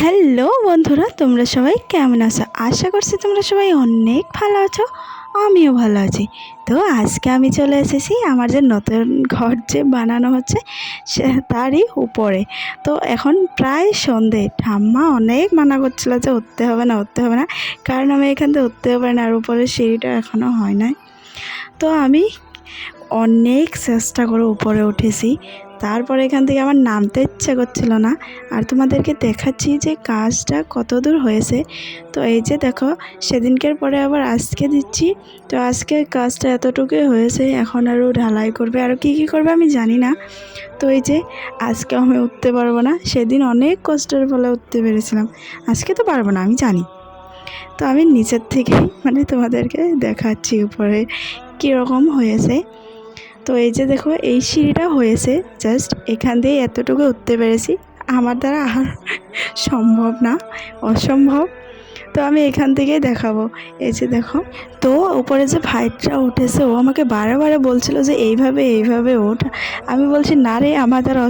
Hello বন্ধুরা, তোমরা সবাই কেমন আছো? আশা করছি তোমরা সবাই অনেক ভালো আছো। আমিও ভালো আছি। তো আজকে আমি চলে এসেছি আমার যে নতুন ঘর যে বানানো হচ্ছে সে তারই উপরে। তো এখন প্রায় সন্ধে, ঠাম্মা অনেক মানা করছিল যে উঠতে হবে না উঠতে হবে না, কারণ আমি এখান থেকে উঠতেও পারি না, আর উপরে সিঁড়িটা এখনও হয় নাই। তো আমি অনেক চেষ্টা করে উপরে উঠেছি, তারপরে এখান থেকে আমার নামতে ইচ্ছা করছিল না। আর তোমাদেরকে দেখাচ্ছি যে কাজটা কত দূর হয়েছে। তো এই যে দেখো, সেদিনকের পরে আবার আজকে দিচ্ছি। তো আজকে কাজটা এতটুকুই হয়েছে, এখন আরও ঢালাই করবে, আরও কী কী করবে আমি জানি না। তো এই যে আজকে আমি উঠতে পারবো না, সেদিন অনেক কষ্টের ফলে উঠতে পেরেছিলাম, আজকে তো পারবো না আমি জানি। তো আমি নিচের থেকেই তোমাদেরকে দেখাচ্ছি উপরে কীরকম হয়েছে। তো এই যে দেখো, এই সিঁড়িটা হয়েছে জাস্ট এখান দিয়ে এতটুকু উঠতে পেরেছি, আমার দ্বারা আর সম্ভব না, অসম্ভব। তো আমি এখান থেকেই দেখাবো। এই যে দেখো, তো উপরে যে ভাইটা উঠেছে ও আমাকে বারে বারে বলছিল যে এইভাবে এইভাবে ওঠ। আমি বলছি না রে, আমার দ্বারা